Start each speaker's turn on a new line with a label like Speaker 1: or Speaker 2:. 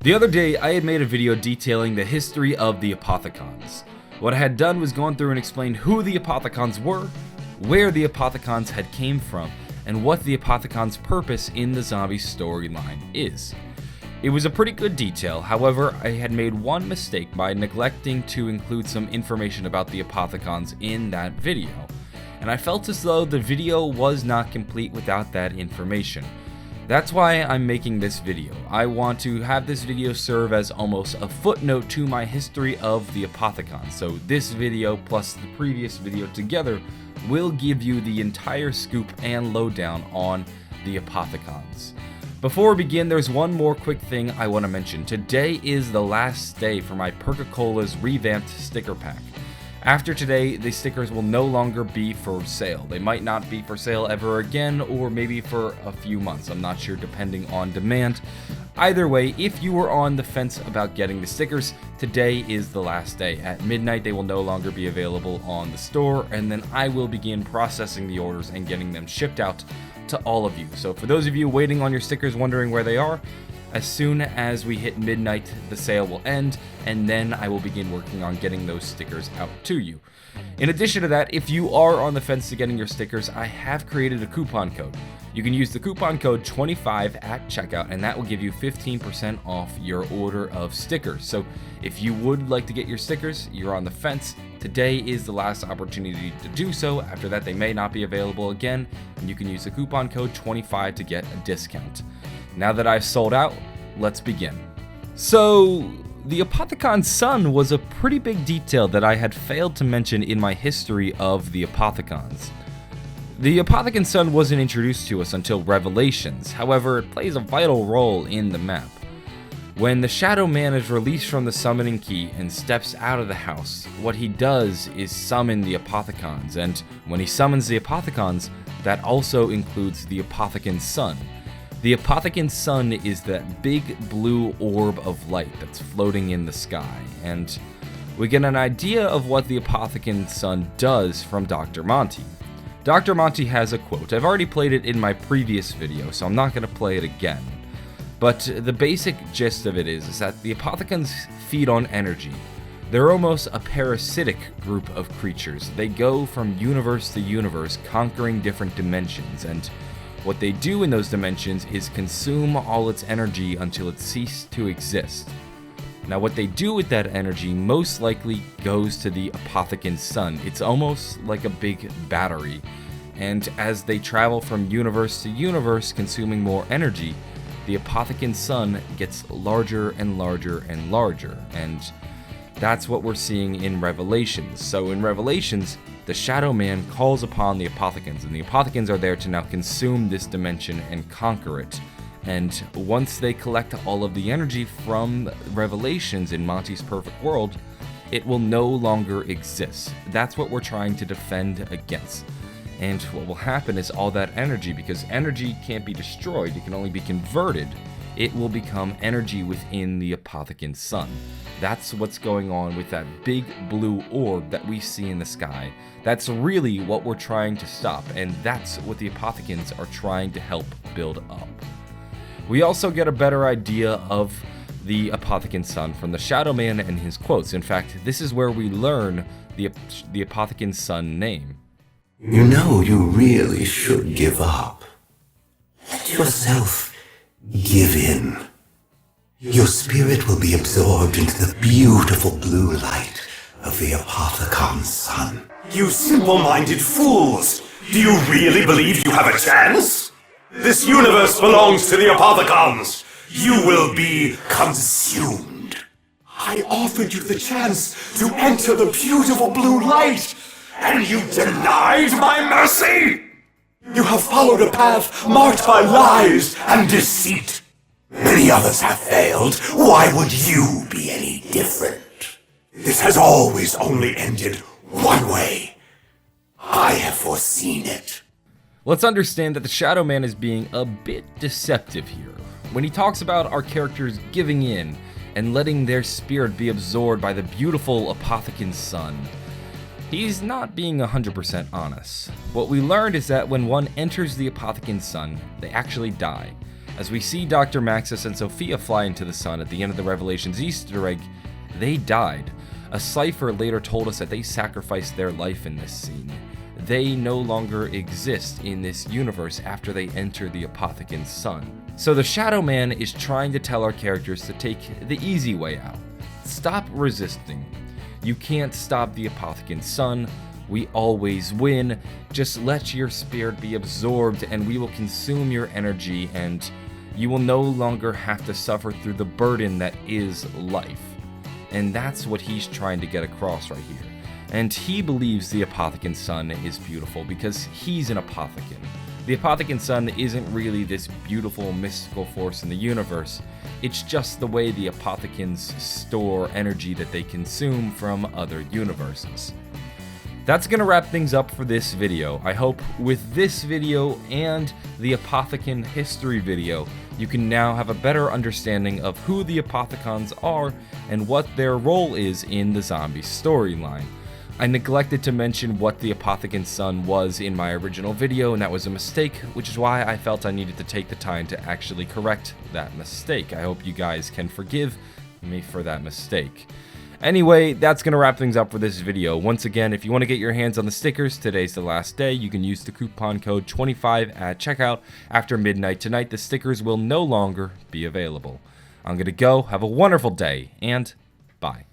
Speaker 1: The other day, I had made a video detailing the history of the Apothicons. What I had done was gone through and explained who the Apothicons were, where the Apothicons had came from, and what the Apothicons' purpose in the zombie storyline is. It was a pretty good detail, however, I had made one mistake by neglecting to include some information about the Apothicons in that video, and I felt as though the video was not complete without that information. That's why I'm making this video. I want to have this video serve as almost a footnote to my history of the Apothicons, so this video plus the previous video together will give you the entire scoop and lowdown on the Apothicons. Before we begin, there's one more quick thing I want to mention. Today is the last day for my Perca-Cola's revamped sticker pack. After today, the stickers will no longer be for sale. They might not be for sale ever again, or maybe for a few months. I'm not sure, depending on demand. Either way, if you were on the fence about getting the stickers, today is the last day. At midnight, they will no longer be available on the store, and then I will begin processing the orders and getting them shipped out to all of you. So for those of you waiting on your stickers, wondering where they are, as soon as we hit midnight, the sale will end, and then I will begin working on getting those stickers out to you. In addition to that, if you are on the fence to getting your stickers, I have created a coupon code. You can use the coupon code 25 at checkout, and that will give you 15% off your order of stickers. So if you would like to get your stickers, you're on the fence, today is the last opportunity to do so. After that, they may not be available again, and you can use the coupon code 25 to get a discount. Now that I've sold out, let's begin. So, the Apothicon Sun was a pretty big detail that I had failed to mention in my history of the Apothicons. The Apothicon Sun wasn't introduced to us until Revelations, however, it plays a vital role in the map. When the Shadow Man is released from the summoning key and steps out of the house, what he does is summon the Apothicons, and when he summons the Apothicons, that also includes the Apothicon Sun. The Apothicon Sun is that big blue orb of light that's floating in the sky, and we get an idea of what the Apothicon Sun does from Dr. Monty. Dr. Monty has a quote. I've already played it in my previous video, so I'm not going to play it again. But the basic gist of it is that the Apothicons feed on energy. They're almost a parasitic group of creatures. They go from universe to universe, conquering different dimensions, and what they do in those dimensions is consume all its energy until it ceases to exist. Now what they do with that energy most likely goes to the Apothicon Sun. It's almost like a big battery, and as they travel from universe to universe consuming more energy, the Apothicon Sun gets larger and larger and larger, and that's what we're seeing in Revelations. So in Revelations, the Shadow Man calls upon the Apothicons, and the Apothicons are there to now consume this dimension and conquer it. And once they collect all of the energy from Revelations in Monty's perfect world, it will no longer exist. That's what we're trying to defend against. And what will happen is all that energy, because energy can't be destroyed, it can only be converted, it will become energy within the Apothicon Sun. That's what's going on with that big blue orb that we see in the sky. That's really what we're trying to stop, and that's what the Apothicons are trying to help build up. We also get a better idea of the Apothicon Sun from the Shadow Man and his quotes. In fact, this is where we learn the Apothicon Sun name.
Speaker 2: You know you really should give up. Let yourself give in. Your spirit will be absorbed into the beautiful blue light of the Apothicon Sun.
Speaker 3: You simple-minded fools! Do you really believe you have a chance? This universe belongs to the Apothicons! You will be consumed! I offered you the chance to enter the beautiful blue light, and you denied my mercy! You have followed a path marked by lies and deceit. Many others have failed. Why would you be any different? This has always only ended one way. I have foreseen it.
Speaker 1: Let's understand that the Shadow Man is being a bit deceptive here. When he talks about our characters giving in and letting their spirit be absorbed by the beautiful Apothicon Sun, he's not being 100% honest. What we learned is that when one enters the Apothicon Sun, they actually die. As we see Dr. Maxis and Sophia fly into the sun at the end of the Revelations Easter egg, they died. A cipher later told us that they sacrificed their life in this scene. They no longer exist in this universe after they enter the Apothicon Sun. So the Shadow Man is trying to tell our characters to take the easy way out. Stop resisting. You can't stop the Apothicon Sun. We always win. Just let your spirit be absorbed and we will consume your energy, and you will no longer have to suffer through the burden that is life. And that's what he's trying to get across right here. And he believes the Apothicon Sun is beautiful because he's an Apothicon. The Apothicon Sun isn't really this beautiful mystical force in the universe. It's just the way the Apothicons store energy that they consume from other universes. That's going to wrap things up for this video. I hope with this video and the Apothicon history video, you can now have a better understanding of who the Apothicons are and what their role is in the zombie storyline. I neglected to mention what the Apothicon Sun was in my original video, and that was a mistake, which is why I felt I needed to take the time to actually correct that mistake. I hope you guys can forgive me for that mistake. Anyway, that's going to wrap things up for this video. Once again, if you want to get your hands on the stickers, today's the last day. You can use the coupon code 25 at checkout. After midnight tonight, the stickers will no longer be available. I'm going to go. Have a wonderful day, and bye.